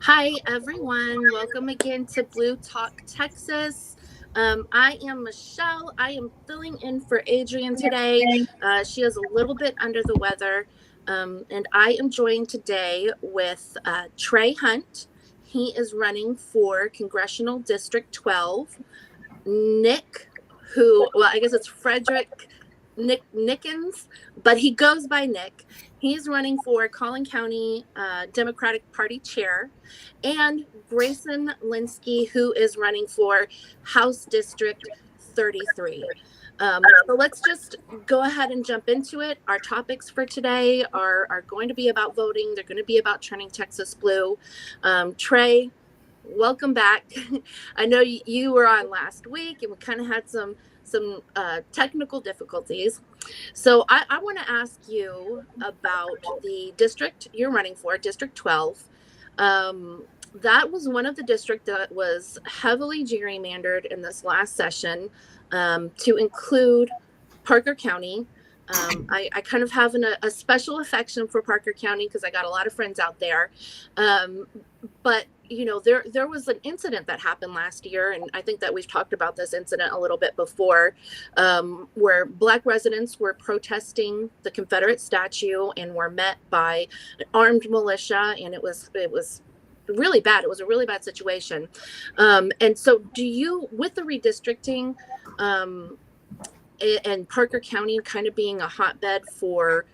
Hi, everyone. Welcome again to Blue Talk Texas. I am Michelle. I am filling in for Adrian today. She is a little bit under the weather. And I am joined today with Trey Hunt. He is running for Congressional District 12. Nick, well, I guess it's Frederick Nickens, but he goes by Nick. He's running for Collin County Democratic Party chair, and Grayson Lynskey, who is running for House District 33. So let's just go ahead and jump into it. Our topics for today are going to be about voting. They're going to be about turning Texas blue. Trey, welcome back. I know you were on last week, and we kind of had some technical difficulties. So I want to ask you about the district you're running for, District 12. That was one of the districts that was heavily gerrymandered in this last session to include Parker County. I kind of have a special affection for Parker County because I got a lot of friends out there. But there was an incident that happened last year, and I think that we've talked about this incident a little bit before, where Black residents were protesting the Confederate statue and were met by an armed militia, and it was really bad. It was a really bad situation. And so, with the redistricting, and Parker County kind of being a hotbed for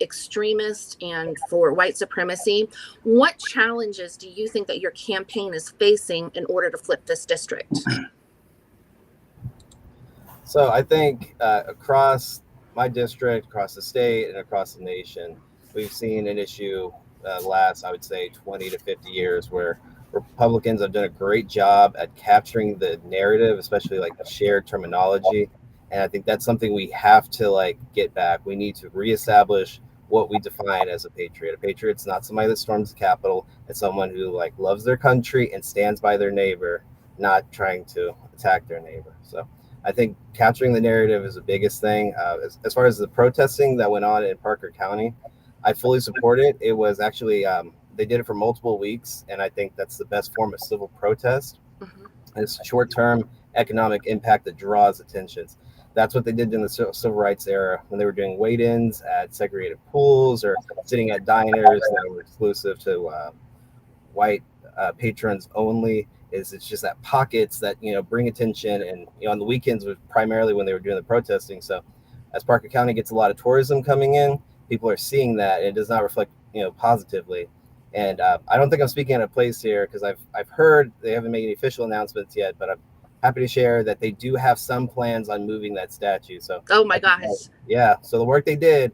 extremists and for white supremacy, what challenges do you think that your campaign is facing in order to flip this district? So I think across my district, across the state, and across the nation, we've seen an issue last, I would say, 20 to 50 years where Republicans have done a great job at capturing the narrative, especially like the shared terminology. And I think that's something we have to get back. We need to reestablish what we define as a patriot. A patriot's not somebody that storms the Capitol. It's someone who loves their country and stands by their neighbor, not trying to attack their neighbor. So I think capturing the narrative is the biggest thing. As far as the protesting that went on in Parker County, I fully support it. It was actually they did it for multiple weeks, and I think that's the best form of civil protest. Mm-hmm. It's short-term economic impact that draws attentions. That's what they did in the civil rights era when they were doing wait-ins at segregated pools or sitting at diners that were exclusive to white patrons only. It's just that pockets that bring attention, and on the weekends was primarily when they were doing the protesting. So as Parker County gets a lot of tourism coming in, people are seeing that, and it does not reflect positively. And I don't think I'm speaking out of place here because I've heard they haven't made any official announcements yet, but I'm happy to share that they do have some plans on moving that statue. So oh my gosh, yeah. So the work they did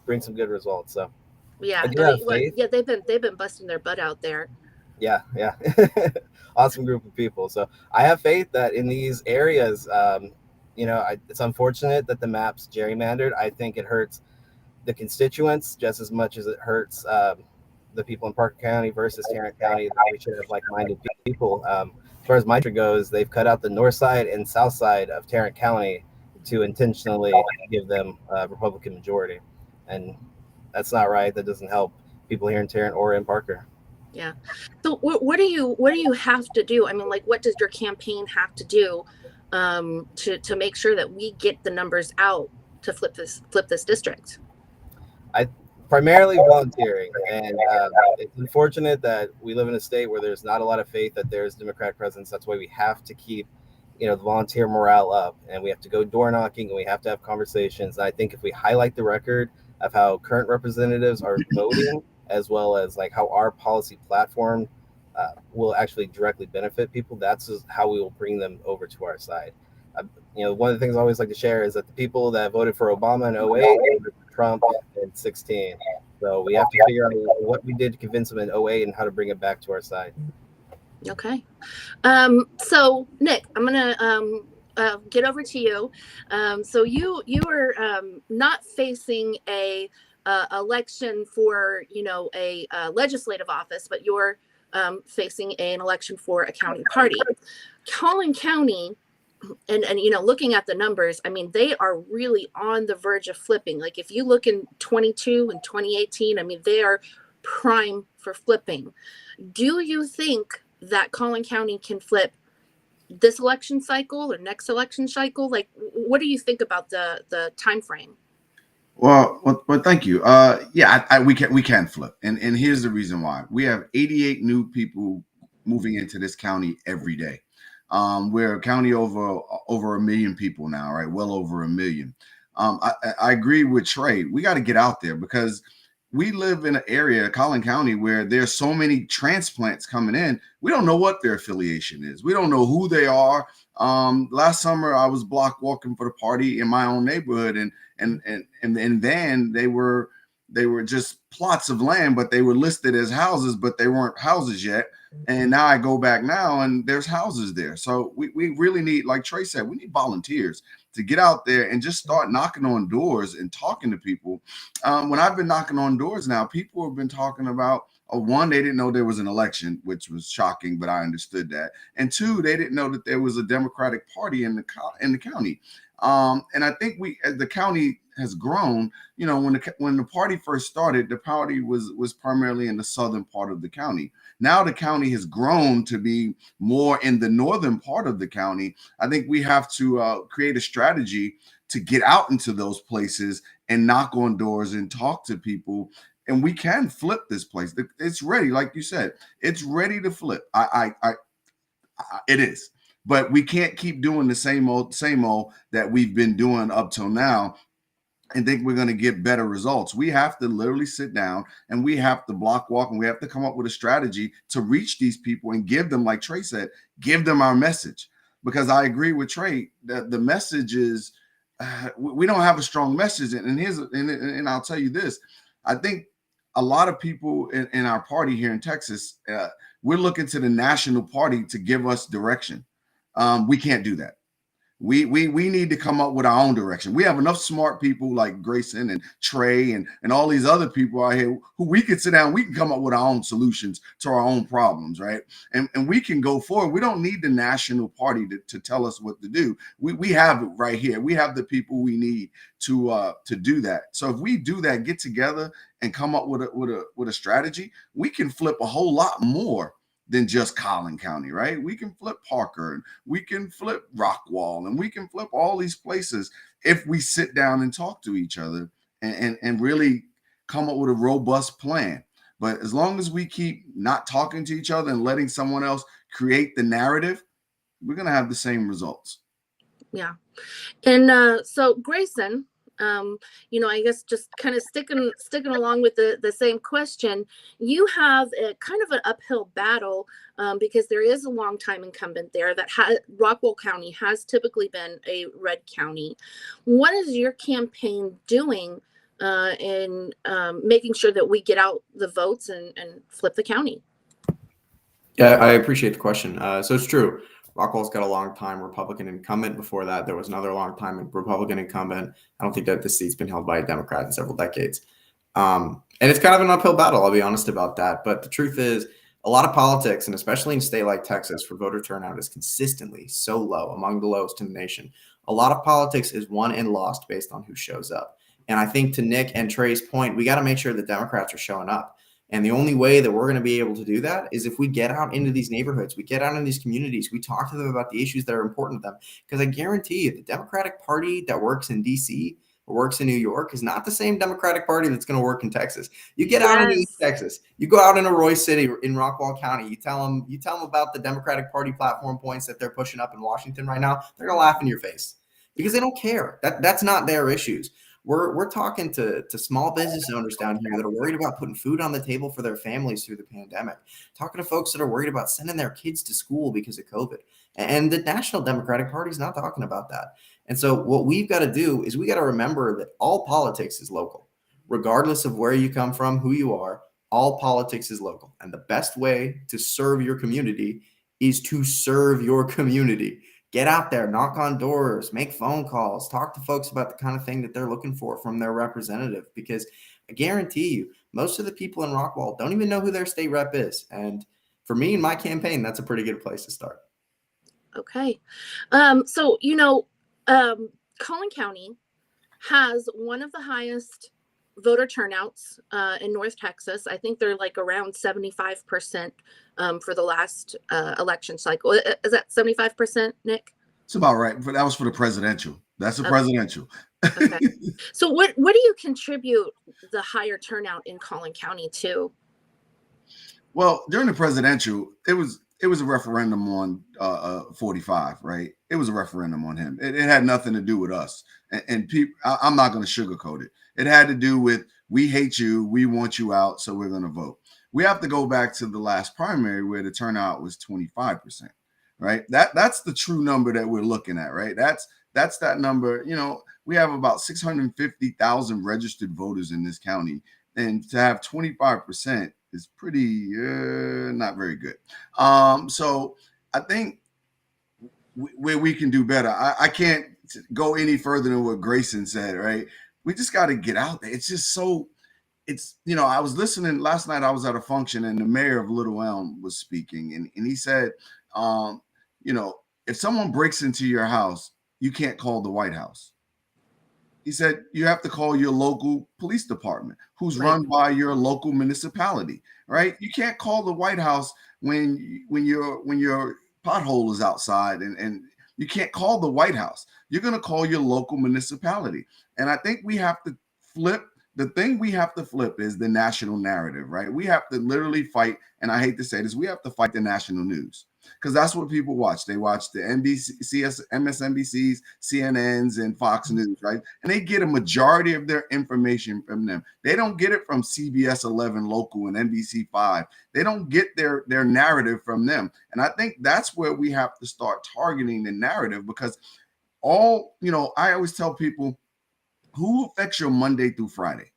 bring some good results. So yeah, I do have faith. yeah, they've been busting their butt out there. Yeah. Awesome group of people. So I have faith that in these areas, it's unfortunate that the map's gerrymandered. I think it hurts the constituents just as much as it hurts the people in Parker County versus Tarrant County. We should have like-minded people. As far as my district goes, they've cut out the north side and south side of Tarrant County to intentionally give them a Republican majority, and that's not right. That doesn't help people here in Tarrant or in Parker. Yeah. So what do you have to do? I mean, what does your campaign have to do to make sure that we get the numbers out to flip this district? Primarily volunteering, and it's unfortunate that we live in a state where there's not a lot of faith that there's Democratic presence. That's why we have to keep the volunteer morale up, and we have to go door knocking, and we have to have conversations. And I think if we highlight the record of how current representatives are voting, as well as how our policy platform will actually directly benefit people, that's how we will bring them over to our side. One of the things I always like to share is that the people that voted for Obama in 2008 voted for Trump in 2016. So we have to figure out what we did to convince them in 2008 and how to bring it back to our side. Okay. So Nick, I'm gonna get over to you. So you were not facing a election for a legislative office, but you're facing an election for a county party. Collin County, and looking at the numbers, I mean, they are really on the verge of flipping. If you look in 22 and 2018, I mean, they are prime for flipping. Do you think that Collin County can flip this election cycle or next election cycle? Like, what do you think about the time frame? Well, thank you. Yeah, we can flip, and here's the reason why. We have 88 new people moving into this county every day. We're a county over a million people now, right? Well over a million. I agree with Trey. We got to get out there because we live in an area, Collin County, where there's so many transplants coming in. We don't know what their affiliation is. We don't know who they are. Last summer, I was block walking for the party in my own neighborhood, and then they were just plots of land, but they were listed as houses, but they weren't houses yet. And now I go back now, and there's houses there. So we really need, like Trey said, we need volunteers to get out there and just start knocking on doors and talking to people. When I've been knocking on doors now, people have been talking about, one, they didn't know there was an election, which was shocking, but I understood that. And two, they didn't know that there was a Democratic Party in the county. And I think as the county has grown, when the party first started, the party was primarily in the southern part of the county. Now the county has grown to be more in the northern part of the county. I think we have to create a strategy to get out into those places and knock on doors and talk to people. And we can flip this place. It's ready, like you said. It's ready to flip. It is. But we can't keep doing the same old that we've been doing up till now and think we're going to get better results. We have to literally sit down and we have to block walk, and we have to come up with a strategy to reach these people and give them, like Trey said, give them our message. Because I agree with Trey that the message is we don't have a strong message. And I'll tell you this. I think a lot of people in our party here in Texas, we're looking to the national party to give us direction. We can't do that. We need to come up with our own direction. We have enough smart people like Grayson and Trey and all these other people out here who we can sit down. We can come up with our own solutions to our own problems, right? And we can go forward. We don't need the national party to tell us what to do. We have it right here. We have the people we need to do that. So if we do that, get together and come up with a strategy, we can flip a whole lot more than just Collin County, right? We can flip Parker, and we can flip Rockwall, and we can flip all these places if we sit down and talk to each other and really come up with a robust plan. But as long as we keep not talking to each other and letting someone else create the narrative, we're going to have the same results. Yeah. And so Grayson, I guess just kind of sticking along with the same question, you have a kind of an uphill battle because there is a longtime incumbent there that Rockwall County has typically been a red county. What is your campaign doing in making sure that we get out the votes and flip the county? Yeah, I appreciate the question. So it's true. Rockwall's got a long time Republican incumbent. Before that, there was another long time Republican incumbent. I don't think that this seat's been held by a Democrat in several decades. And it's kind of an uphill battle, I'll be honest about that. But the truth is, a lot of politics, and especially in a state like Texas, where voter turnout is consistently so low, among the lowest in the nation, a lot of politics is won and lost based on who shows up. And I think to Nick and Trey's point, we got to make sure that Democrats are showing up. And the only way that we're going to be able to do that is if we get out into these neighborhoods, we get out in these communities, we talk to them about the issues that are important to them. Because I guarantee you, the Democratic Party that works in D.C. or works in New York is not the same Democratic Party that's going to work in Texas. You get out in East Texas, you go out in Roy City in Rockwall County, you tell them about the Democratic Party platform points that they're pushing up in Washington right now. They're going to laugh in your face because they don't care. That's not their issues. We're talking to small business owners down here that are worried about putting food on the table for their families through the pandemic, talking to folks that are worried about sending their kids to school because of COVID. And the National Democratic Party is not talking about that. And so what we've got to do is we got to remember that all politics is local, regardless of where you come from, who you are, all politics is local. And the best way to serve your community is to serve your community. Get out there, knock on doors, make phone calls, talk to folks about the kind of thing that they're looking for from their representative. Because I guarantee you, most of the people in Rockwall don't even know who their state rep is. And for me in my campaign, that's a pretty good place to start. Okay. Collin County has one of the highest voter turnouts in North Texas. I think they're like around 75% for the last election cycle. Is that 75%, Nick? It's about right. But that was for the presidential. That's the presidential. Okay. So what do you contribute the higher turnout in Collin County to? Well, during the presidential, it was a referendum on 45, right? It was a referendum on him. It had nothing to do with us. And people, I'm not going to sugarcoat it. It had to do with, we hate you, we want you out, so we're going to vote. We have to go back to the last primary where the turnout was 25%, right? That's the true number that we're looking at, right? That's that number. You know, we have about 650,000 registered voters in this county, and to have 25% is pretty not very good. So I think where we can do better. I can't go any further than what Grayson said, right? We just got to get out there. It's just so, it's, you know, I was listening last night. I was at a function and the mayor of Little Elm was speaking, and he said, you know, if someone breaks into your house, you can't call the White House. He said you have to call your local police department, who's run by your local municipality, right? You can't call the White House when your pothole is outside, and you can't call the White House. You're going to call your local municipality. And I think we have to flip. The thing we have to flip is the national narrative, right? We have to literally fight, and I hate to say this, we have to fight the national news, because that's what people watch. They watch the NBC, MSNBCs, CNNs, and Fox News, right? And they get a majority of their information from them. They don't get it from CBS 11 local and NBC 5. They don't get their narrative from them. And I think that's where we have to start targeting the narrative, because you know, I always tell people, who affects your Monday through Friday?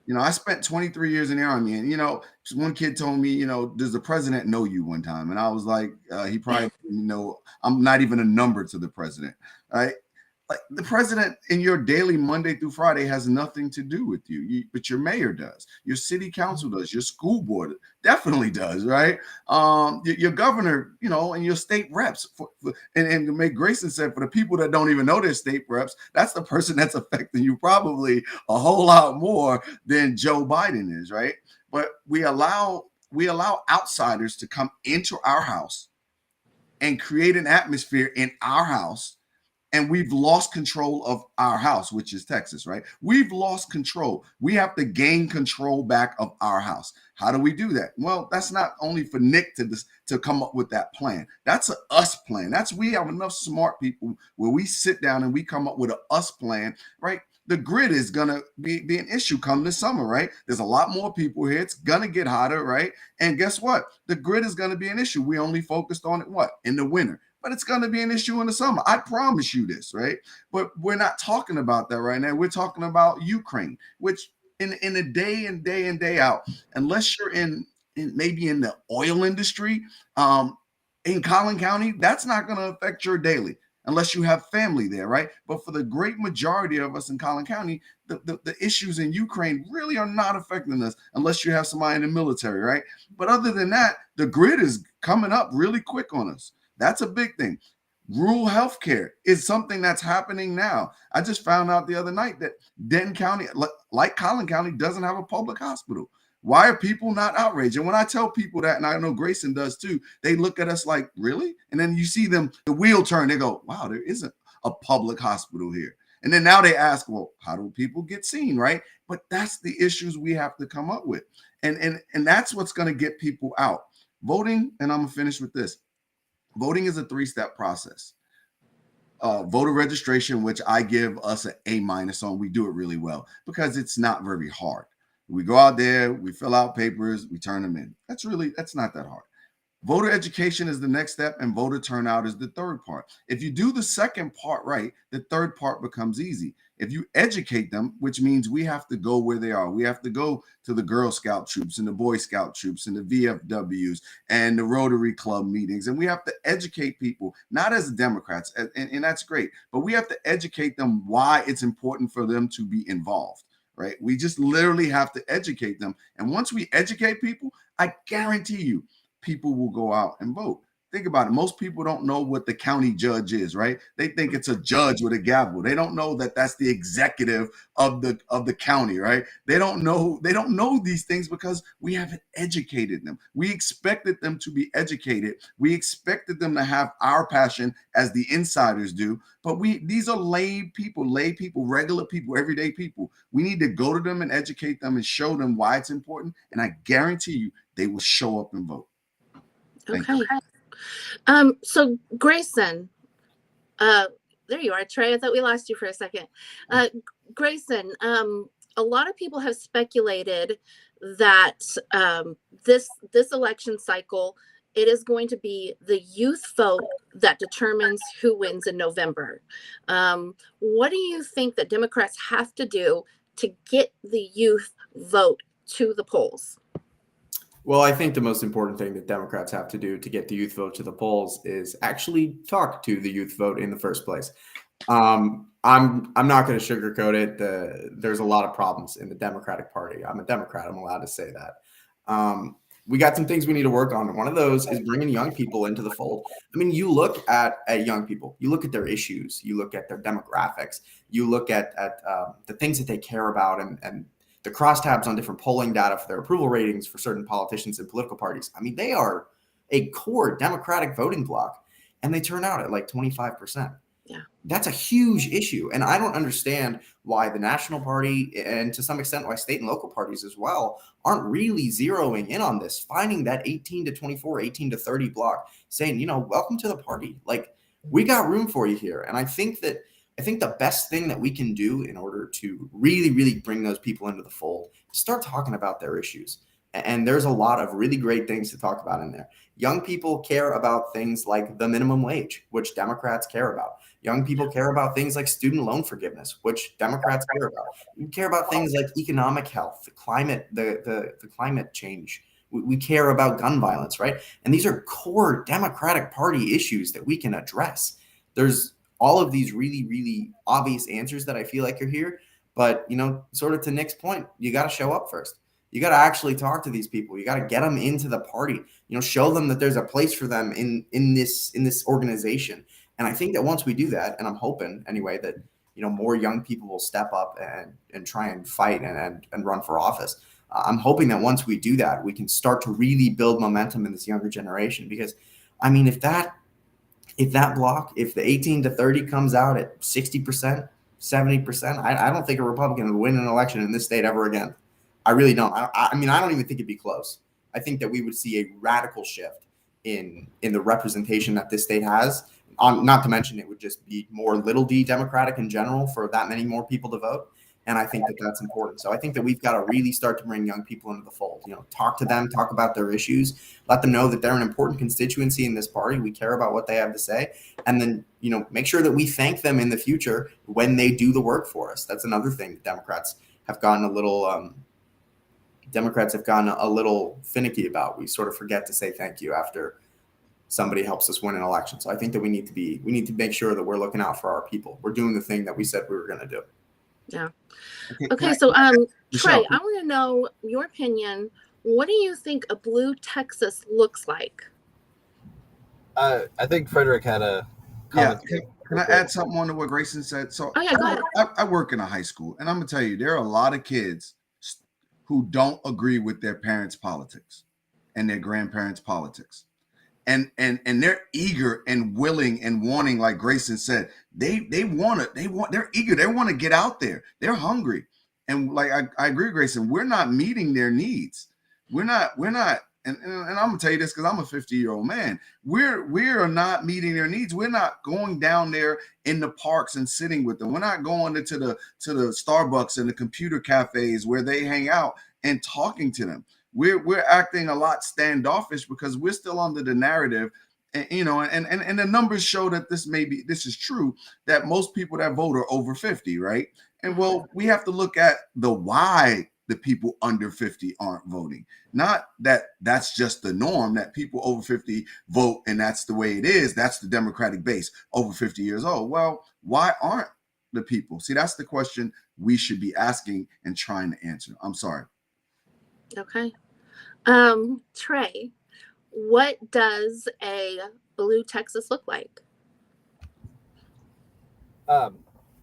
You know, I spent 23 years in the Army, and, you know, one kid told me, you know, does the president know you one time? And I was like, he probably didn't know. I'm not even a number to the president, right? Like, the president in your daily Monday through Friday has nothing to do with you, but your mayor does, your city council does, your school board definitely does, right? Your governor, you know, and your state reps. And to make Grayson said, for the people that don't even know their state reps, that's the person that's affecting you probably a whole lot more than Joe Biden is, right? But we allow outsiders to come into our house and create an atmosphere in our house. And we've lost control of our house, which is Texas, right? We've lost control. We have to gain control back of our house. How do we do that? Well, that's not only for Nick to come up with that plan. That's a us plan. We have enough smart people where we sit down and we come up with a us plan, right? The grid is going to be an issue come this summer, right? There's a lot more people here. It's going to get hotter, right? And guess what? The grid is going to be an issue. We only focused on it, in the winter. But it's going to be an issue in the summer. I promise you this, right? But we're not talking about that right now. We're talking about Ukraine, which in a day in, day out, unless you're in maybe in the oil industry, in Collin County, that's not going to affect your daily unless you have family there, right? But for the great majority of us in Collin County, the issues in Ukraine really are not affecting us unless you have somebody in the military, right? But other than that, the grid is coming up really quick on us. That's a big thing. Rural healthcare is something that's happening now. I just found out the other night that Denton County, like Collin County, doesn't have a public hospital. Why are people not outraged? And when I tell people that, and I know Grayson does too, they look at us like, really? And then you see them, the wheel turn, they go, wow, there isn't a public hospital here. And then now they ask, well, how do people get seen, right? But that's the issues we have to come up with. And that's what's going to get people out. Voting, and I'm going to finish with this. Voting is a 3-step process. Voter registration, which I give us an A- on, we do it really well because it's not very hard. We go out there, we fill out papers, we turn them in. That's not that hard. Voter education is the next step, and voter turnout is the third part. If you do the second part right, the third part becomes easy. If you educate them, which means we have to go where they are. We have to go to the Girl Scout troops and the Boy Scout troops and the VFWs and the Rotary Club meetings. And we have to educate people, not as Democrats, and that's great, but we have to educate them why it's important for them to be involved, right? We just literally have to educate them. And once we educate people, I guarantee you, people will go out and vote. Think about it. Most people don't know what the county judge is, right? They think it's a judge with a gavel. They don't know that that's the executive of the county, right? They don't know these things because we haven't educated them. We expected them to be educated. We expected them to have our passion as the insiders do, but these are lay people, regular people, everyday people. We need to go to them and educate them and show them why it's important, and I guarantee you they will show up and vote. Thank you. So Grayson, there you are, Trey. I thought we lost you for a second. Grayson, a lot of people have speculated that this election cycle, it is going to be the youth vote that determines who wins in November. What do you think that Democrats have to do to get the youth vote to the polls? Well, I think the most important thing that Democrats have to do to get the youth vote to the polls is actually talk to the youth vote in the first place. I'm not going to sugarcoat it. There's a lot of problems in the Democratic Party. I'm a Democrat. I'm allowed to say that. We got some things we need to work on. One of those is bringing young people into the fold. I mean, you look at young people, you look at their issues, you look at their demographics, you look at the things that they care about, and the crosstabs on different polling data for their approval ratings for certain politicians and political parties. I mean, they are a core Democratic voting bloc, and they turn out at like 25%. Yeah, that's a huge issue. And I don't understand why the national party, and to some extent why state and local parties as well, aren't really zeroing in on this, finding that 18 to 24, 18 to 30 block, saying, welcome to the party. Like, we got room for you here. And I think the best thing that we can do in order to really, really bring those people into the fold is start talking about their issues. And there's a lot of really great things to talk about in there. Young people care about things like the minimum wage, which Democrats care about. Young people care about things like student loan forgiveness, which Democrats care about. We care about things like economic health, the climate, the climate change. We care about gun violence, right? And these are core Democratic Party issues that we can address. There's all of these really, really obvious answers that I feel like are here. But, sort of to Nick's point, you got to show up first. You got to actually talk to these people. You got to get them into the party, show them that there's a place for them in this organization. And I think that once we do that, and I'm hoping anyway, that, more young people will step up and try and fight and run for office. I'm hoping that once we do that, we can start to really build momentum in this younger generation. Because, I mean, if that block, if the 18 to 30 comes out at 60%, 70%, I don't think a Republican would win an election in this state ever again. I really don't. I mean, I don't even think it'd be close. I think that we would see a radical shift in the representation that this state has. Not to mention, it would just be more little d Democratic in general for that many more people to vote. And I think that that's important. So I think that we've got to really start to bring young people into the fold. Talk to them, talk about their issues, let them know that they're an important constituency in this party. We care about what they have to say. And then, make sure that we thank them in the future when they do the work for us. That's another thing that Democrats have gotten a little finicky about. We sort of forget to say thank you after somebody helps us win an election. So I think that we need to make sure that we're looking out for our people. We're doing the thing that we said we were going to do. Yeah. Okay. So, Trey, I want to know your opinion. What do you think a blue Texas looks like? I think Frederick had a comment. Yeah. Can I add something on to what Grayson said? So go ahead. I work in a high school, and I'm gonna tell you, there are a lot of kids who don't agree with their parents' politics and their grandparents' politics. And they're eager and willing and wanting, like Grayson said, they're eager. They want to get out there. They're hungry. And like I agree, Grayson, we're not meeting their needs. We're not, and I'm gonna tell you this because I'm a 50-year-old man. We are not meeting their needs. We're not going down there in the parks and sitting with them. We're not going to the Starbucks and the computer cafes where they hang out and talking to them. We're acting a lot standoffish because we're still under the narrative, and the numbers show that this is true, that most people that vote are over 50, right? And well, we have to look at the why the people under 50 aren't voting. Not that that's just the norm, that people over 50 vote and that's the way it is. That's the Democratic base over 50 years old. Well, why aren't the people? See, that's the question we should be asking and trying to answer. I'm sorry. Okay. Trey, what does a blue Texas look like?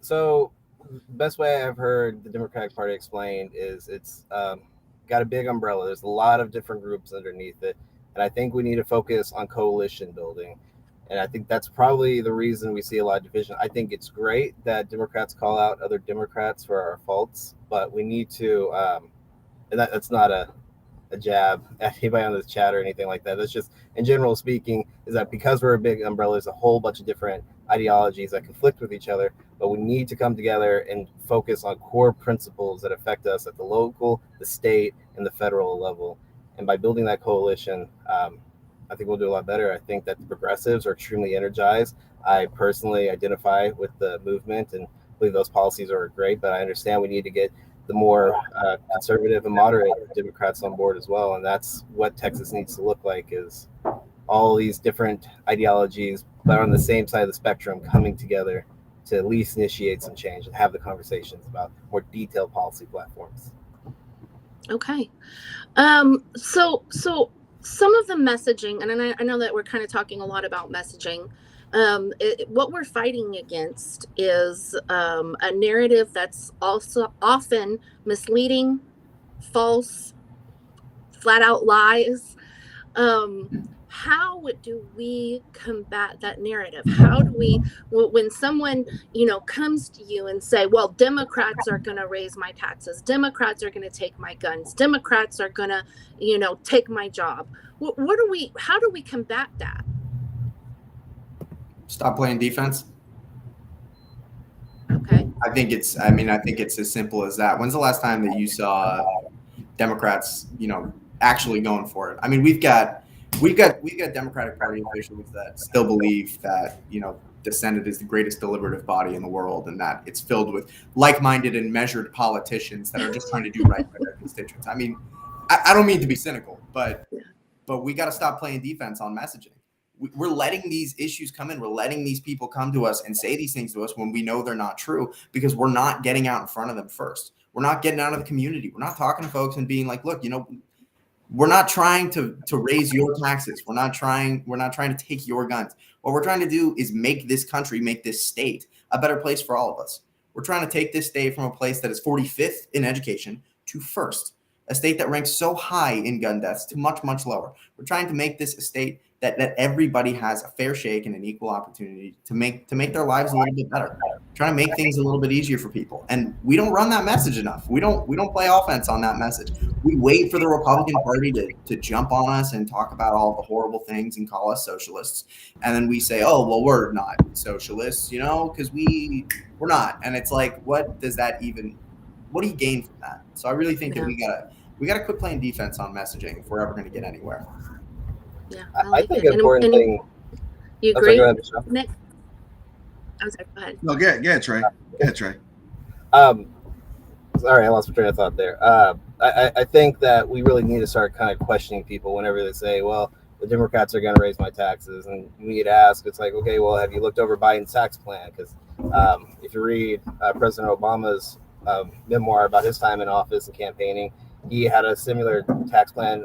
So best way I've heard the Democratic Party explained is it's got a big umbrella. There's a lot of different groups underneath it. And I think we need to focus on coalition building. And I think that's probably the reason we see a lot of division. I think it's great that Democrats call out other Democrats for our faults, but we need to, and that's not a jab at anybody on this chat or anything like that. That's just, in general speaking, is that because we're a big umbrella, there's a whole bunch of different ideologies that conflict with each other, but we need to come together and focus on core principles that affect us at the local, the state, and the federal level. And by building that coalition, I think we'll do a lot better. I think that the progressives are extremely energized. I personally identify with the movement and believe those policies are great, but I understand we need to get the more conservative and moderate Democrats on board as well. And that's what Texas needs to look like, is all these different ideologies, but on the same side of the spectrum, coming together to at least initiate some change and have the conversations about more detailed policy platforms. Okay. So some of the messaging, and I know that we're kind of talking a lot about messaging. What we're fighting against is a narrative that's also often misleading, false, flat out lies. How do we combat that narrative? How do we, when someone, comes to you and say, well, Democrats are going to raise my taxes, Democrats are going to take my guns, Democrats are going to, take my job. How do we combat that? Stop playing defense. Okay. I think it's as simple as that. When's the last time that you saw Democrats, actually going for it? I mean, we've got Democratic Party officials that still believe that, the Senate is the greatest deliberative body in the world, and that it's filled with like-minded and measured politicians that are just trying to do right by their constituents. I mean, I don't mean to be cynical, but we got to stop playing defense on messaging. We're letting these issues come in. We're letting these people come to us and say these things to us when we know they're not true, because we're not getting out in front of them first. We're not getting out of the community. We're not talking to folks and being like, look, we're not trying to raise your taxes. We're not trying to take your guns. What we're trying to do is make this country, make this state a better place for all of us. We're trying to take this state from a place that is 45th in education to first, a state that ranks so high in gun deaths to much, much lower. We're trying to make this a state that everybody has a fair shake and an equal opportunity to make their lives a little bit better. Trying to make things a little bit easier for people. And we don't run that message enough. We don't play offense on that message. We wait for the Republican Party to jump on us and talk about all the horrible things and call us socialists. And then we say, oh, well, we're not socialists, because we're not. And it's like, what do you gain from that? So I really think that we gotta quit playing defense on messaging if we're ever going to get anywhere. Yeah, I think an important thing. You agree, go ahead, Nick? I'm sorry, go ahead. No, get Trey. Get Trey. Sorry, I lost my train of thought there. I think that we really need to start kind of questioning people whenever they say, well, the Democrats are going to raise my taxes. And we need to ask, it's like, okay, well, have you looked over Biden's tax plan? Because if you read President Obama's memoir about his time in office and campaigning, he had a similar tax plan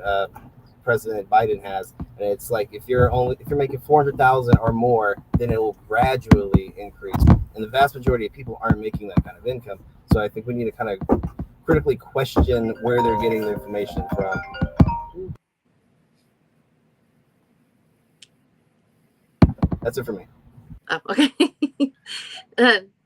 President Biden has, and it's like if you're making 400,000 or more, then it will gradually increase. And the vast majority of people aren't making that kind of income. So I think we need to kind of critically question where they're getting their information from. That's it for me. Oh, okay.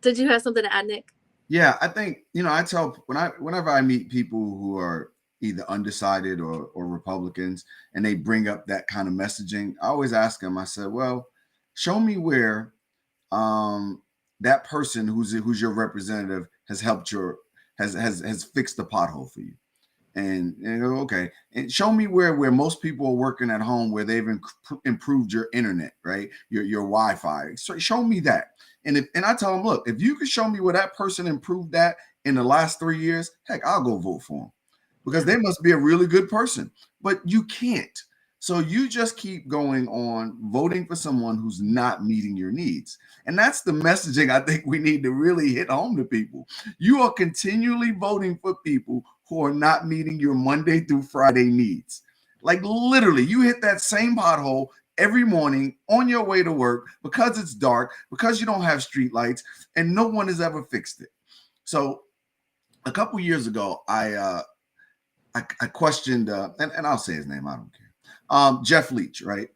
Did you have something to add, Nick? Yeah, I think, I tell whenever I meet people who are either undecided or Republicans, and they bring up that kind of messaging, I always ask them, I said, well, show me where that person who's your representative has helped has fixed the pothole for you. And go, okay, and show me where most people are working at home, where they've improved your internet, right? Your Wi-Fi. So show me that. And I tell them, look, if you could show me where that person improved that in the last 3 years, heck, I'll go vote for them, because they must be a really good person. But you can't. So you just keep going on voting for someone who's not meeting your needs. And that's the messaging I think we need to really hit home to people. You are continually voting for people who are not meeting your Monday through Friday needs. Like literally, you hit that same pothole every morning on your way to work because it's dark, because you don't have street lights, and no one has ever fixed it. So a couple years ago, I questioned, and I'll say his name, I don't care. Jeff Leach, right?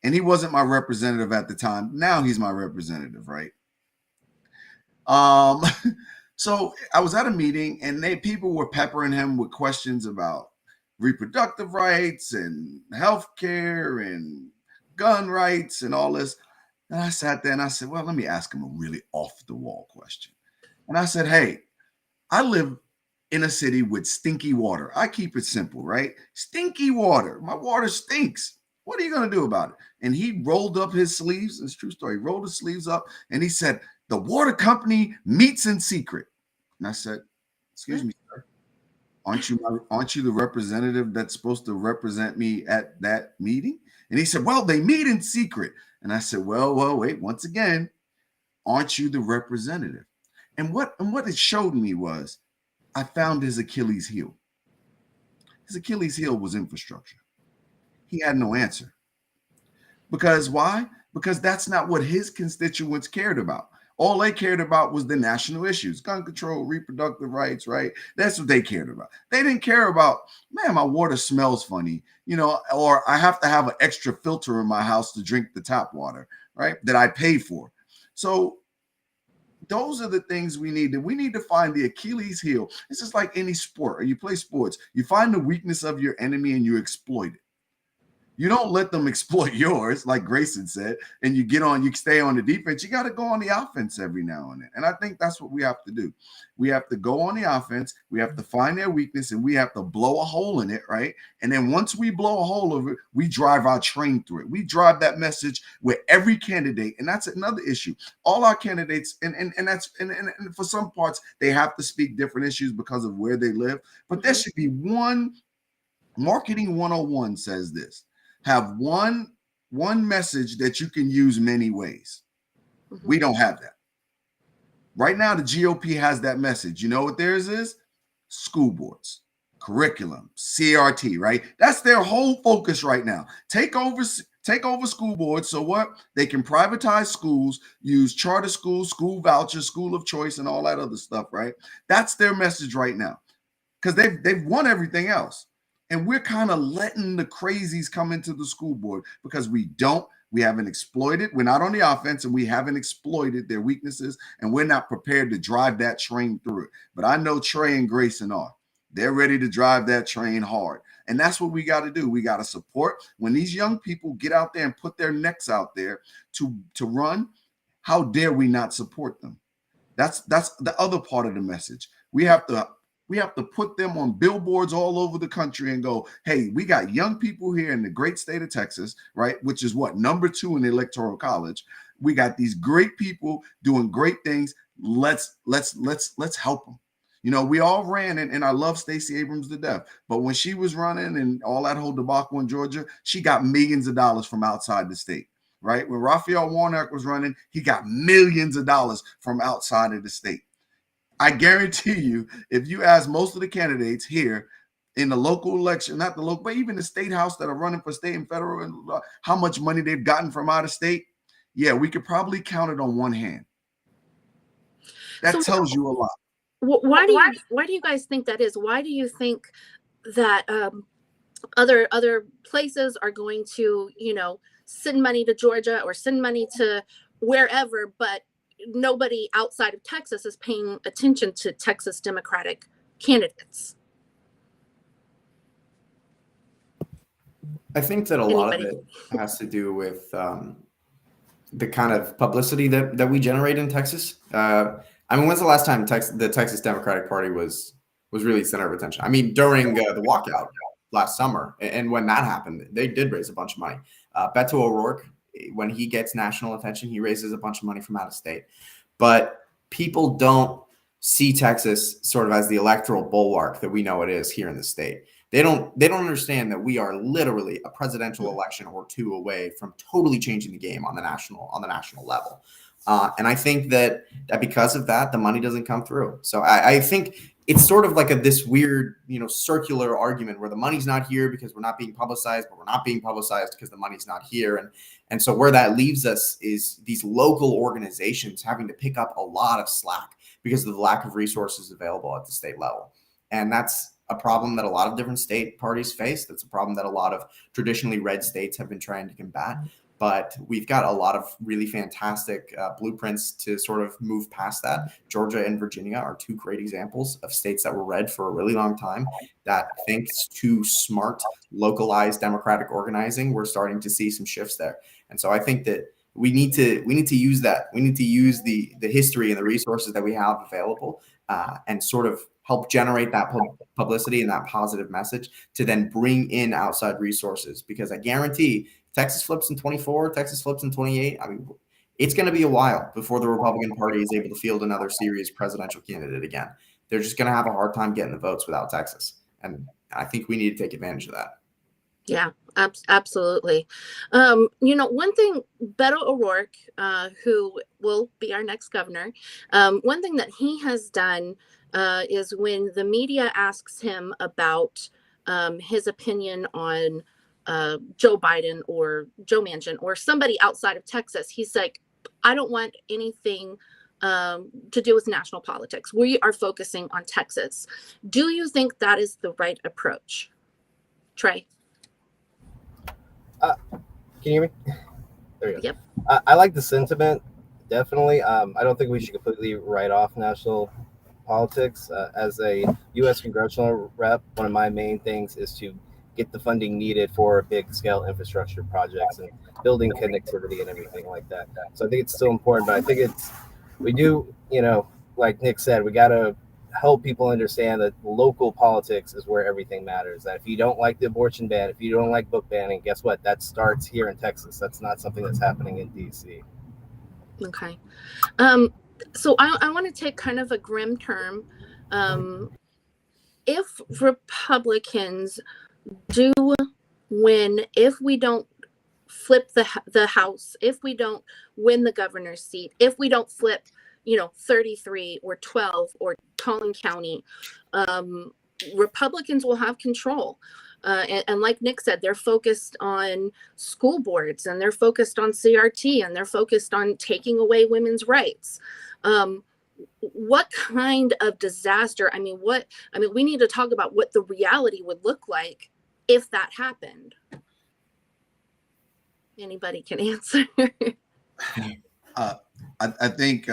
And he wasn't my representative at the time. Now he's my representative, right? So I was at a meeting and people were peppering him with questions about reproductive rights and healthcare and gun rights and all this. And I sat there and I said, well, let me ask him a really off the wall question. And I said, hey, I live in a city with stinky water. I keep it simple, right? Stinky water. My water stinks. What are you going to do about it? And he rolled up his sleeves. It's a true story. He rolled his sleeves up and he said, the water company meets in secret. And I said, excuse me, sir. Aren't you the representative that's supposed to represent me at that meeting? And he said, well, they meet in secret. And I said, well, wait, once again, aren't you the representative? And what it showed me was I found his Achilles heel. His Achilles heel was infrastructure. He had no answer. Because why? Because that's not what his constituents cared about. All they cared about was the national issues, gun control, reproductive rights, right? That's what they cared about. They didn't care about, man, my water smells funny, or I have to have an extra filter in my house to drink the tap water, right? That I pay for. So those are the things we need. We need to find the Achilles heel. It's just like any sport, or you play sports. You find the weakness of your enemy and you exploit it. You don't let them exploit yours, like Grayson said, and you stay on the defense. You got to go on the offense every now and then. And I think that's what we have to do. We have to go on the offense. We have to find their weakness and we have to blow a hole in it, right? And then once we blow a hole over it, we drive our train through it. We drive that message with every candidate. And that's another issue. All our candidates, and for some parts, they have to speak different issues because of where they live. But there should be one. Marketing 101 says this. Have one message that you can use many ways. We don't have that. Right now, the GOP has that message. You know what theirs is? School boards, curriculum, CRT, right? That's their whole focus right now. Take over school boards. So what? They can privatize schools, use charter schools, school vouchers, school of choice, and all that other stuff, right? That's their message right now because they've won everything else. And we're kind of letting the crazies come into the school board because we haven't exploited. We're not on the offense and we haven't exploited their weaknesses and we're not prepared to drive that train through it. But I know Trey and Grayson are. They're ready to drive that train hard. And that's what we got to do. We got to support when these young people get out there and put their necks out there to run. How dare we not support them? That's the other part of the message. We have to put them on billboards all over the country and go, hey, we got young people here in the great state of Texas, right? Which is what? Number 2 in the Electoral College. We got these great people doing great things. Let's help them. We all ran, and I love Stacey Abrams to death. But when she was running and all that whole debacle in Georgia, she got millions of dollars from outside the state, right? When Raphael Warnock was running, he got millions of dollars from outside of the state. I guarantee you, if you ask most of the candidates here in the local election, not the local, but even the state house that are running for state and federal, and how much money they've gotten from out of state, yeah, we could probably count it on one hand. That tells you a lot. Why do you guys think that is? Why do you think that other places are going to, send money to Georgia or send money to wherever, but nobody outside of Texas is paying attention to Texas Democratic candidates? I think that a lot of it has to do with the kind of publicity that we generate in Texas. When's the last time the Texas Democratic Party was really center of attention? During the walkout last summer, and when that happened, they did raise a bunch of money. Beto O'Rourke, when he gets national attention, he raises a bunch of money from out of state. But people don't see Texas sort of as the electoral bulwark that we know it is here in the state. They don't understand that we are literally a presidential election or 2 away from totally changing the game on the national level. And I think that because of that, the money doesn't come through. So I think it's sort of like this weird, circular argument where the money's not here because we're not being publicized, but we're not being publicized because the money's not here. And so where that leaves us is these local organizations having to pick up a lot of slack because of the lack of resources available at the state level. And that's a problem that a lot of different state parties face. That's a problem that a lot of traditionally red states have been trying to combat. But we've got a lot of really fantastic blueprints to sort of move past that. Georgia and Virginia are two great examples of states that were red for a really long time that, thanks to smart, localized democratic organizing, we're starting to see some shifts there. And so I think that we need to use that. We need to use the history and the resources that we have available and sort of help generate that publicity and that positive message to then bring in outside resources, because I guarantee Texas flips in 24, Texas flips in 28. I mean, it's going to be a while before the Republican Party is able to field another serious presidential candidate again. They're just going to have a hard time getting the votes without Texas. And I think we need to take advantage of that. Yeah, absolutely. One thing, Beto O'Rourke, who will be our next governor, one thing that he has done is when the media asks him about his opinion on Joe Biden or Joe Manchin or somebody outside of Texas, he's like, I don't want anything to do with national politics. We are focusing on Texas. Do you think that is the right approach? Trey? Can you hear me? There you go. Yep. I like the sentiment, definitely. I don't think we should completely write off national politics. As a U.S. congressional rep, one of my main things is to get the funding needed for big scale infrastructure projects and building connectivity and everything like that. So I think it's still important, but I think we do, like Nick said, we got to help people understand that local politics is where everything matters. That if you don't like the abortion ban, if you don't like book banning, guess what? That starts here in Texas. That's not something that's happening in DC. Okay. So I want to take kind of a grim term. If Republicans do win, if we don't flip the House, if we don't win the governor's seat, if we don't flip 33 or 12 or Collin County, Republicans will have control. And like Nick said, they're focused on school boards and they're focused on CRT and they're focused on taking away women's rights. What kind of disaster? We need to talk about what the reality would look like if that happened. Anybody can answer. I think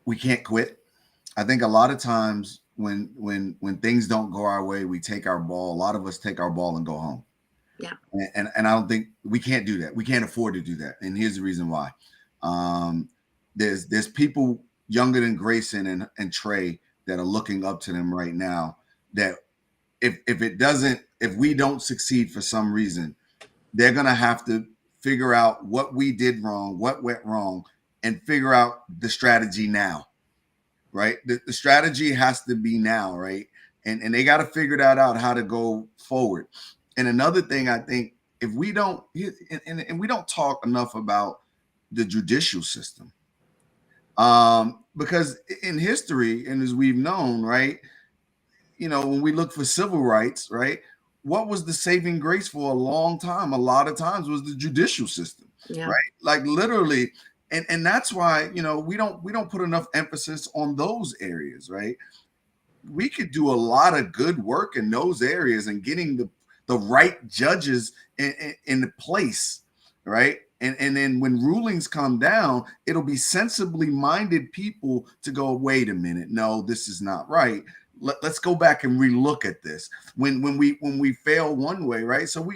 we can't quit. I think a lot of times when things don't go our way, we take our ball. A lot of us take our ball and go home. Yeah. And I don't think we can't do that. We can't afford to do that. And here's the reason why. There's people younger than Grayson and Trey that are looking up to them right now, that if we don't succeed for some reason, they're going to have to figure out what we did wrong, what went wrong, and figure out the strategy now, right? The strategy has to be now, right? And they got to figure that out, how to go forward. And another thing, I think, if we don't, and we don't talk enough about the judicial system, because in history, and as we've known, right, when we look for civil rights, right, what was the saving grace for a long time? A lot of times was the judicial system, right? Like literally, and that's why we don't put enough emphasis on those areas, right? We could do a lot of good work in those areas and getting the right judges in place, right? And then when rulings come down, it'll be sensibly minded people to go, wait a minute, no, this is not right. Let's go back and relook at this. When we fail one way, right? So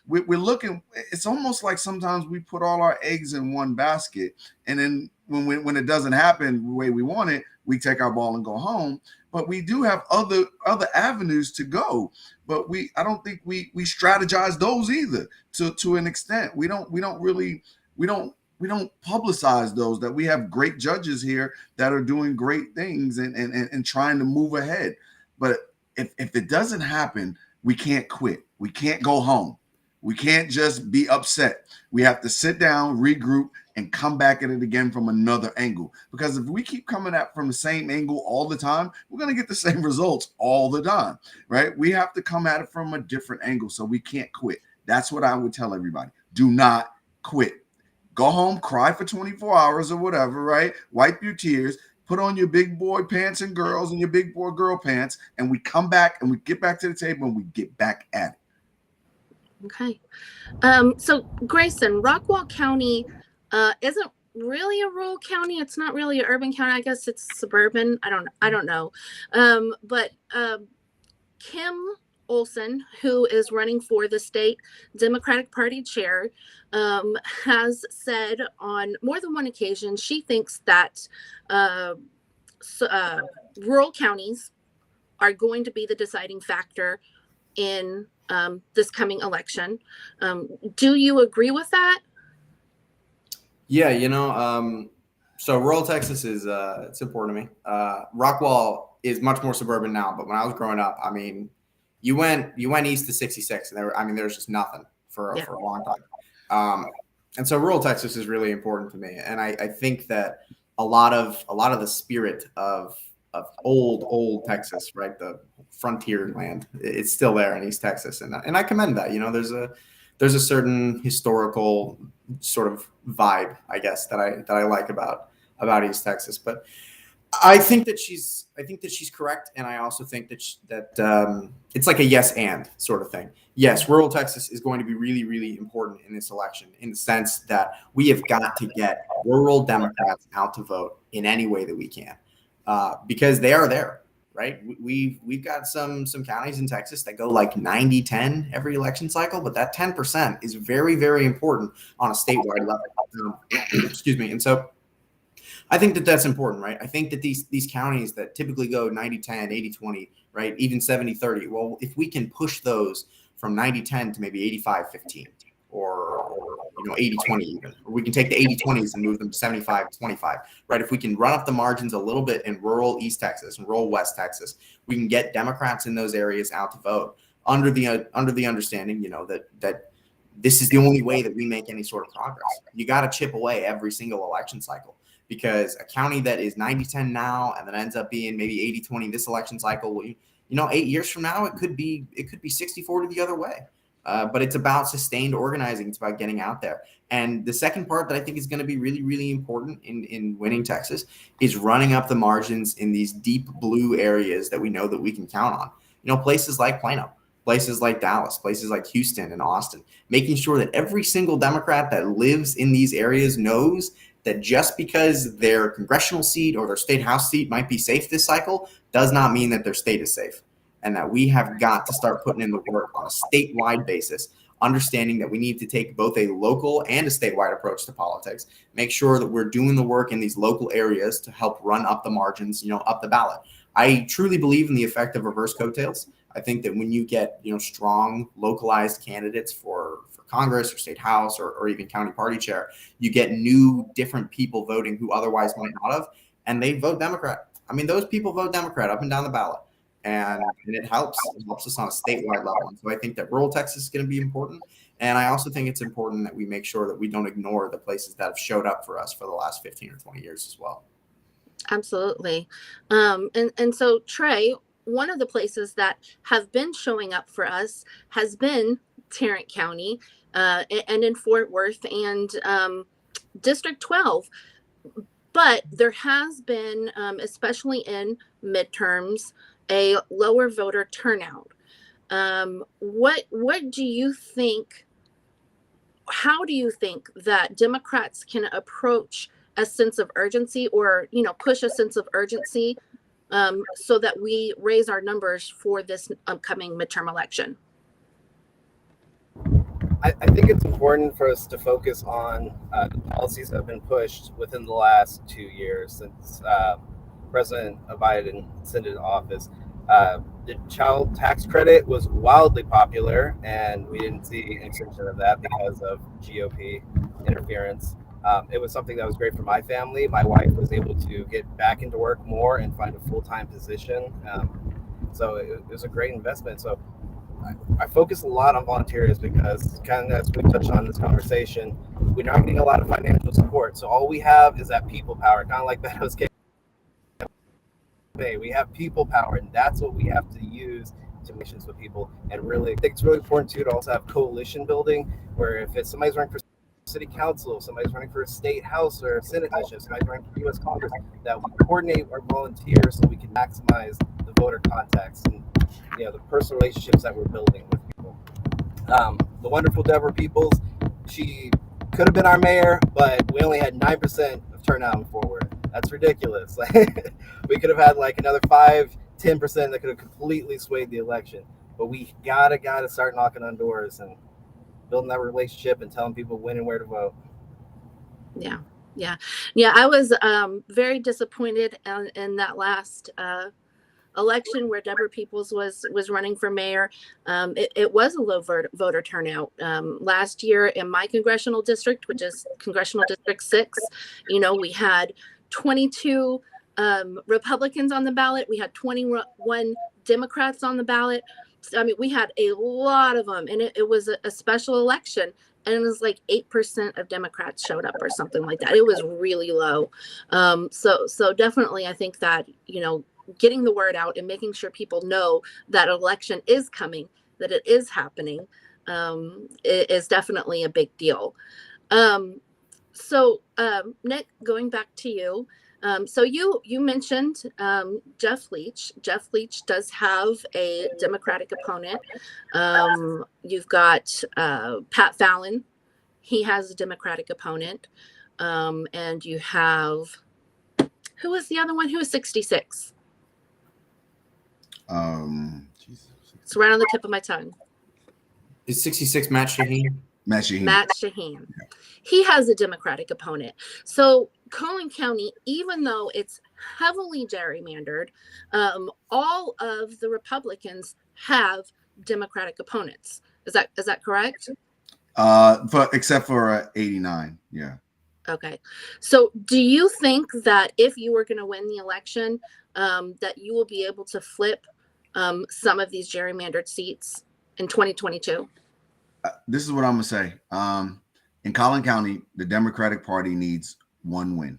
we're looking. It's almost like sometimes we put all our eggs in one basket, and then when it doesn't happen the way we want it, we take our ball and go home. But we do have other avenues to go. But I don't think we strategize those either to an extent. We don't publicize those, that we have great judges here that are doing great things and trying to move ahead. But if it doesn't happen, we can't quit. We can't go home. We can't just be upset. We have to sit down, regroup, and come back at it again from another angle. Because if we keep coming at from the same angle all the time, we're going to get the same results all the time, right? We have to come at it from a different angle, so we can't quit. That's what I would tell everybody. Do not quit. Go home, cry for 24 hours or whatever, right? Wipe your tears, put on your big boy pants and girls and your big boy girl pants, and we come back and we get back to the table and we get back at it. Okay. So Grayson, Rockwall County isn't really a rural county. It's not really an urban county. I guess it's suburban. I don't know. But Kim Olson, who is running for the state Democratic Party chair, has said on more than one occasion she thinks that rural counties are going to be the deciding factor in this coming election. Do you agree with that? Yeah, so rural Texas is it's important to me. Rockwall is much more suburban now, but when I was growing up, I mean, you went east to 66, and there's just nothing for a long time. And so rural Texas is really important to me, and I think that a lot of the spirit of old Texas, right, the frontier land, it's still there in East Texas, and I commend that. There's a certain historical sort of vibe, I guess, that I like about East Texas. But I think that she's correct, and I also think that it's like a yes and sort of thing. Yes, rural Texas is going to be really, really important in this election, in the sense that we have got to get rural Democrats out to vote in any way that we can, because they are there. Right. We've got some counties in Texas that go like 90-10 every election cycle, but that 10% is very, very important on a statewide level. Excuse me. And so I think that that's important, right? I think that these counties that typically go 90-10, 80-20, right, even 70-30, well, if we can push those from 90-10 to maybe 85-15 or 80-20 even, or we can take the 80-20s and move them to 75-25, right? If we can run up the margins a little bit in rural East Texas and rural West Texas, we can get Democrats in those areas out to vote under the understanding, that this is the only way that we make any sort of progress. You got to chip away every single election cycle, because a county that is 90-10 now and then ends up being maybe 80-20 this election cycle, 8 years from now, it could be 60-40 the other way. But it's about sustained organizing. It's about getting out there. And the second part that I think is going to be really, really important in winning Texas is running up the margins in these deep blue areas that we know that we can count on. Places like Plano, places like Dallas, places like Houston and Austin, making sure that every single Democrat that lives in these areas knows that just because their congressional seat or their state house seat might be safe this cycle does not mean that their state is safe. And that we have got to start putting in the work on a statewide basis, understanding that we need to take both a local and a statewide approach to politics, make sure that we're doing the work in these local areas to help run up the margins, up the ballot. I truly believe in the effect of reverse coattails. I think that when you get, strong localized candidates for Congress or state house or even county party chair, you get new, different people voting who otherwise might not have, and they vote Democrat. I mean, those people vote Democrat up and down the ballot. And it helps us on a statewide level. And so I think that rural Texas is going to be important. And I also think it's important that we make sure that we don't ignore the places that have showed up for us for the last 15 or 20 years as well. Absolutely. And so, Trey, one of the places that have been showing up for us has been Tarrant County and in Fort Worth and District 12. But there has been, especially in midterms, a lower voter turnout. What do you think? How do you think that Democrats can approach a sense of urgency, or push a sense of urgency, so that we raise our numbers for this upcoming midterm election? I think it's important for us to focus on the policies that have been pushed within the last 2 years since President Biden ascended to office. The child tax credit was wildly popular, and we didn't see an extension of that because of GOP interference. It was something that was great for my family. My wife was able to get back into work more and find a full-time position. So it was a great investment. So I focus a lot on volunteers because, kind of as we touched on in this conversation, we're not getting a lot of financial support. So all we have is that people power, kind of like that was we have people power, and that's what we have to use to missions with people. And really, I think it's really important too to also have coalition building, where if it's somebody's running for city council, somebody's running for a state house or a senate mission, somebody's running for U.S. Congress, that we coordinate our volunteers so we can maximize the voter contacts and the personal relationships that we're building with people. The wonderful Deborah Peoples, she could have been our mayor, but we only had 9% of turnout in Fort Worth. That's ridiculous. We could have had like another 5-10% that could have completely swayed the election. But we gotta start knocking on doors and building that relationship and telling people when and where to vote. Yeah. I was very disappointed in that last election where Deborah Peoples was running for mayor. It was a low voter turnout. Last year in my congressional district, which is Congressional District 6, we had 22 Republicans on the ballot. We had 21 Democrats on the ballot. I mean, we had a lot of them, and it was a special election, and it was like 8% of Democrats showed up or something like that. It was really low. So definitely, I think that, getting the word out and making sure people know that election is coming, that it is happening, is definitely a big deal. So Nick, going back to you. So you mentioned Jeff Leach. Jeff Leach does have a Democratic opponent. You've got Pat Fallon. He has a Democratic opponent. And you have, who was the other one? Who was 66? It's right on the tip of my tongue. Is 66 Matt Shaheen? Matt Shaheen. Yeah. He has a Democratic opponent. So Collin County, even though it's heavily gerrymandered, all of the Republicans have Democratic opponents. Is that correct? Except for 89. Yeah. Okay. So do you think that if you were going to win the election, that you will be able to flip some of these gerrymandered seats in 2022? This is what I'm going to say. In Collin County, the Democratic Party needs one win.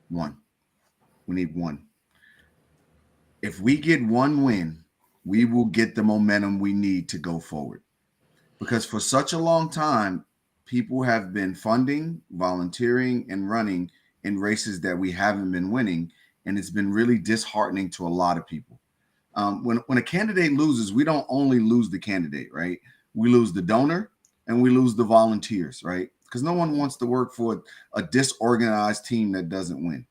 One. We need one. If we get one win, we will get the momentum we need to go forward. Because for such a long time, people have been funding, volunteering, and running in races that we haven't been winning. And it's been really disheartening to a lot of people. When a candidate loses, we don't only lose the candidate, right? We lose the donor and we lose the volunteers, right? Because no one wants to work for a disorganized team that doesn't win.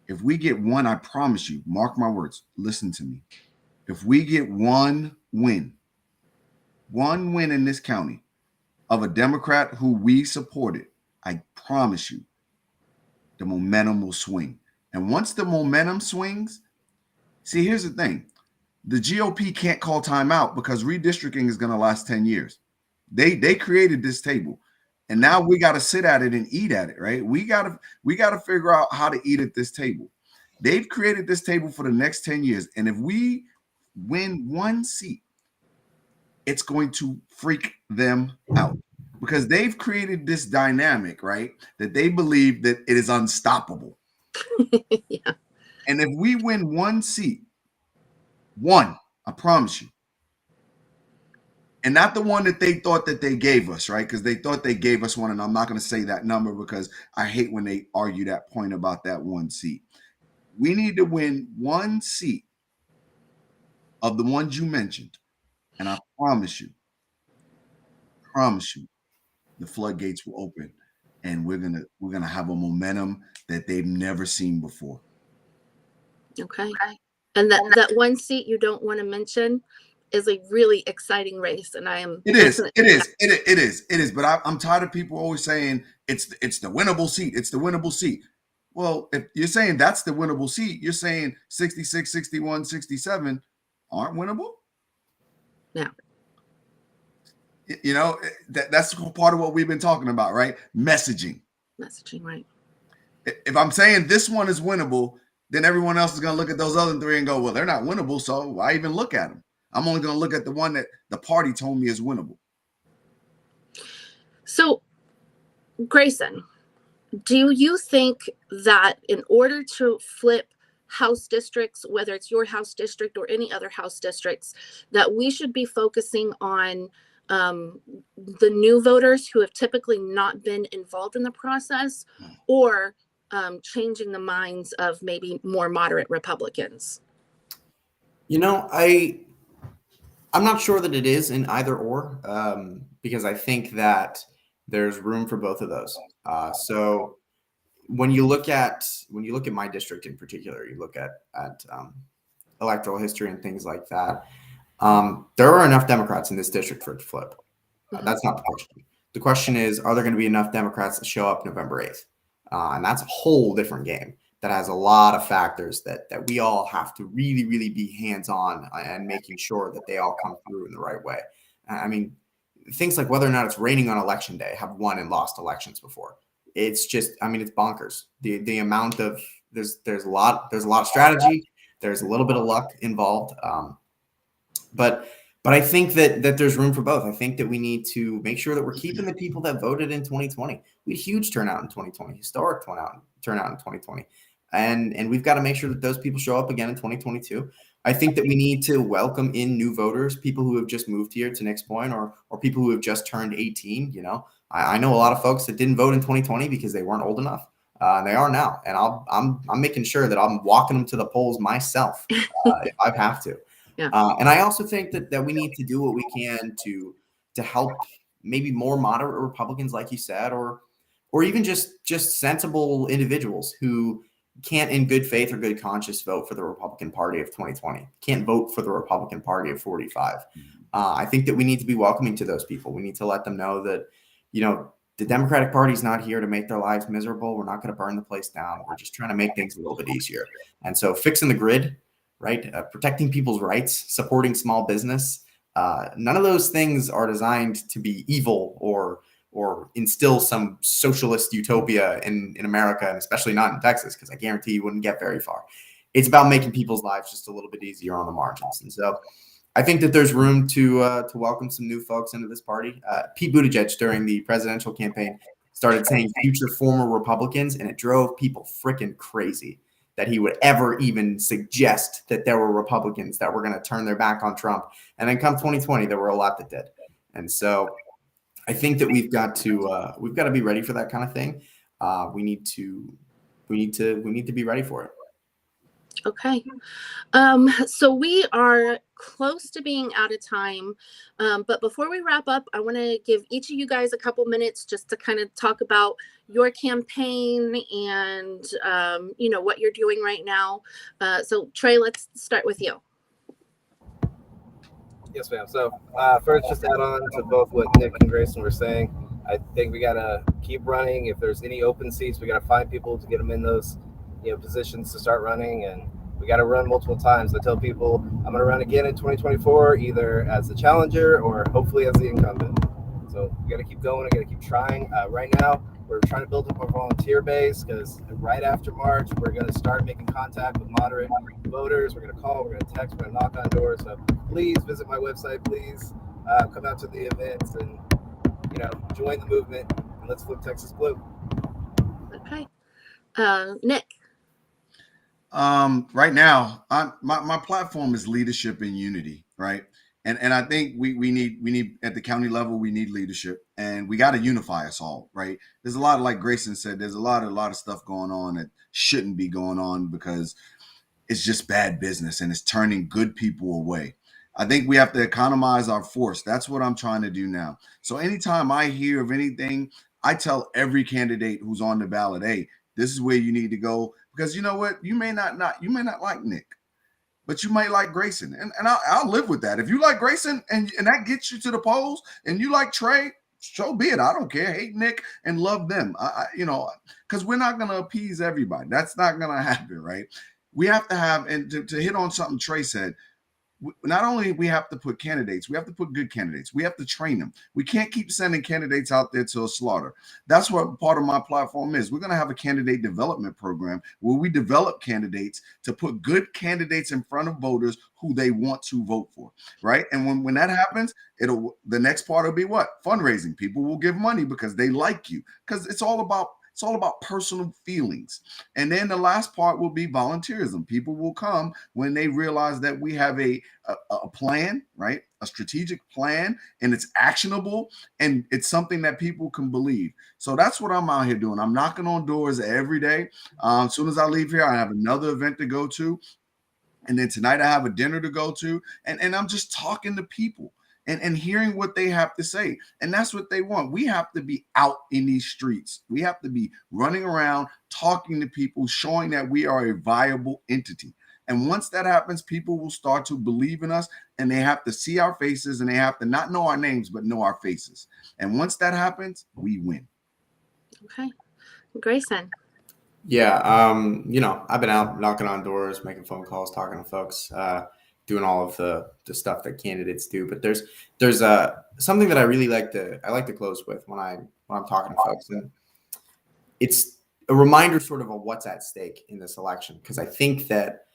If we get one, I promise you, mark my words, listen to me. If we get one win in this county of a Democrat who we supported, I promise you, the momentum will swing. And once the momentum swings, see, here's the thing. The GOP can't call timeout because redistricting is going to last 10 years. They created this table. And now we got to sit at it and eat at it, right? We got to figure out how to eat at this table. They've created this table for the next 10 years. And if we win one seat, it's going to freak them out because they've created this dynamic, right? That they believe that it is unstoppable. Yeah. And if we win one seat, one, I promise you, and not the one that they thought that they gave us, right? Because they thought they gave us one, and I'm not going to say that number because I hate when they argue that point about that one seat. We need to win one seat of the ones you mentioned, and I promise you, the floodgates will open, and we're gonna have a momentum that they've never seen before. Okay. And that one seat you don't want to mention is a really exciting race, and I am. It is. But I'm tired of people always saying it's the winnable seat. It's the winnable seat. Well, if you're saying that's the winnable seat, you're saying 66, 61, 67 aren't winnable. No. That's part of what we've been talking about, right? Messaging, right. If I'm saying this one is winnable, then everyone else is going to look at those other three and go, well, they're not winnable, so why even look at them? I'm only going to look at the one that the party told me is winnable. So, Grayson, do you think that in order to flip House districts, whether it's your House district or any other House districts, that we should be focusing on the new voters who have typically not been involved in the process, or changing the minds of maybe more moderate Republicans? You know, I'm not sure that it is in either or, because I think that there's room for both of those. So when you look at my district in particular, you look at electoral history and things like that. There are enough Democrats in this district for it to flip. That's not the question. The question is, are there going to be enough Democrats to show up November 8th? And that's a whole different game that has a lot of factors that we all have to really, really be hands-on and making sure that they all come through in the right way. I mean, things like whether or not it's raining on election day have won and lost elections before. It's just, I mean, it's bonkers. The amount of there's a lot of strategy. There's a little bit of luck involved. But I think that there's room for both. I think that we need to make sure that we're keeping the people that voted in 2020. We had huge turnout in 2020, historic turnout in 2020. And we've got to make sure that those people show up again in 2022. I think that we need to welcome in new voters, people who have just moved here, to Nick's point, or people who have just turned 18. You know, I know a lot of folks that didn't vote in 2020 because they weren't old enough. And they are now. And I'm making sure that I'm walking them to the polls myself if I have to. Yeah. And I also think that we need to do what we can to help maybe more moderate Republicans, like you said, or even just sensible individuals who can't in good faith or good conscience vote for the Republican Party of 2020, can't vote for the Republican Party of 45. I think that we need to be welcoming to those people. We need to let them know that, you know, the Democratic Party is not here to make their lives miserable. We're not going to burn the place down. We're just trying to make things a little bit easier. And so fixing the grid, right? Protecting people's rights, supporting small business. None of those things are designed to be evil or instill some socialist utopia in America, and especially not in Texas, because I guarantee you wouldn't get very far. It's about making people's lives just a little bit easier on the margins. And so I think that there's room to welcome some new folks into this party. Pete Buttigieg, during the presidential campaign, started saying future former Republicans, and it drove people freaking crazy that he would ever even suggest that there were Republicans that were going to turn their back on Trump. And then come 2020, there were a lot that did. And so I think that we've got to be ready for that kind of thing. We need to be ready for it. Okay. So we are close to being out of time. But before we wrap up, I want to give each of you guys a couple minutes just to kind of talk about your campaign and, you know, what you're doing right now. So Trey, let's start with you. Yes, ma'am. So first, just add on to both what Nick and Grayson were saying. I think we got to keep running. If there's any open seats, we got to find people to get them in those, you know, positions to start running. And we got to run multiple times. I tell people I'm going to run again in 2024, either as the challenger or hopefully as the incumbent. So we got to keep going. We got to keep trying. Right now, we're trying to build up our volunteer base, because right after March, we're going to start making contact with moderate voters. We're going to call, we're going to text, we're going to knock on doors. So please visit my website. Please come out to the events and, you know, join the movement, and let's flip Texas blue. Okay. Nick. Right now, my platform is leadership and unity, right? And I think we need at the county level, we need leadership, and we got to unify us all, right? There's a lot of, like Grayson said, there's a lot of stuff going on that shouldn't be going on, because it's just bad business and it's turning good people away. I think we have to economize our force. That's what I'm trying to do now. So anytime I hear of anything, I tell every candidate who's on the ballot, hey, this is where you need to go, because you know what? You may not like Nick, but you might like Grayson. And I'll live with that. If you like Grayson and that gets you to the polls, and you like Trey, so be it. I don't care. Hate Nick and love them. You know, because we're not going to appease everybody. That's not going to happen, right? We have to have, and to hit on something Trey said, not only we have to put candidates, we have to put good candidates. We have to train them. We can't keep sending candidates out there to a slaughter. That's what part of my platform is. We're going to have a candidate development program where we develop candidates to put good candidates in front of voters who they want to vote for, right? And when that happens, the next part will be what? Fundraising. People will give money because they like you, because it's all about personal feelings. And then the last part will be volunteerism. People will come when they realize that we have a plan, right? A strategic plan, and it's actionable, and it's something that people can believe. So that's what I'm out here doing. I'm knocking on doors every day. As soon as I leave here, I have another event to go to. And then tonight I have a dinner to go to, and I'm just talking to people and hearing what they have to say. And that's what they want. We have to be out in these streets. We have to be running around, talking to people, showing that we are a viable entity. And once that happens, people will start to believe in us, and they have to see our faces, and they have to not know our names, but know our faces. And once that happens, we win. Okay. Grayson. Yeah, I've been out knocking on doors, making phone calls, talking to folks, doing all of the stuff that candidates do. But there's something that I really like to close with when I'm talking to folks, and it's a reminder sort of what's at stake in this election, because I think that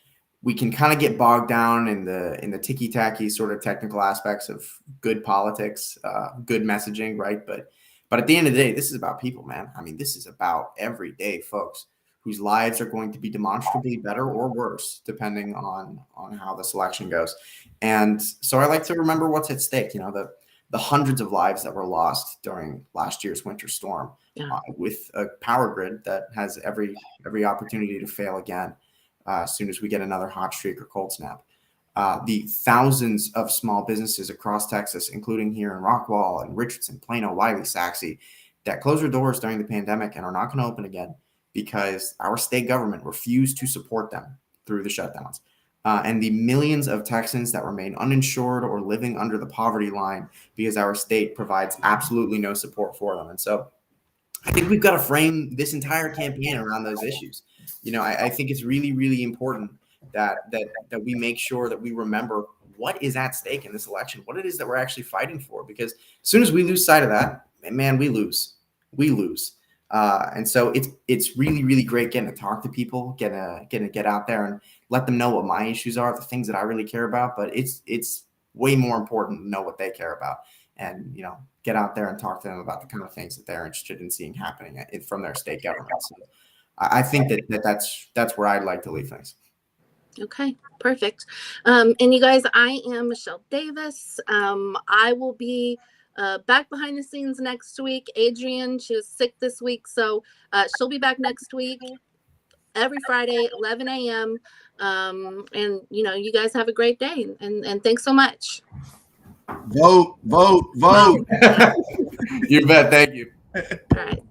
we can kind of get bogged down in the ticky-tacky sort of technical aspects of good politics, good messaging, right? But at the end of the day, this is about people, man. I mean, this is about everyday folks whose lives are going to be demonstrably better or worse, depending on how this election goes. And so I like to remember what's at stake, the hundreds of lives that were lost during last year's winter storm, with a power grid that has every opportunity to fail again as soon as we get another hot streak or cold snap. The thousands of small businesses across Texas, including here in Rockwall and Richardson, Plano, Wiley, Saxe, that closed their doors during the pandemic and are not going to open again because our state government refused to support them through the shutdowns. And the millions of Texans that remain uninsured or living under the poverty line because our state provides absolutely no support for them. And so I think we've got to frame this entire campaign around those issues. I think it's really, really important that we make sure that we remember what is at stake in this election, what it is that we're actually fighting for, because as soon as we lose sight of that, man, we lose. And so it's really, really great getting to talk to people, getting to get out there and let them know what my issues are, the things that I really care about. But it's way more important to know what they care about, and get out there and talk to them about the kind of things that they're interested in seeing happening from their state government. So I think that's where I'd like to leave things. Okay, perfect. And you guys, I am Michelle Davis. I will be back behind the scenes next week. Adrian, she was sick this week, so she'll be back next week, every Friday, 11 a.m. And you guys have a great day, and thanks so much. Vote. You bet. Thank you. All right.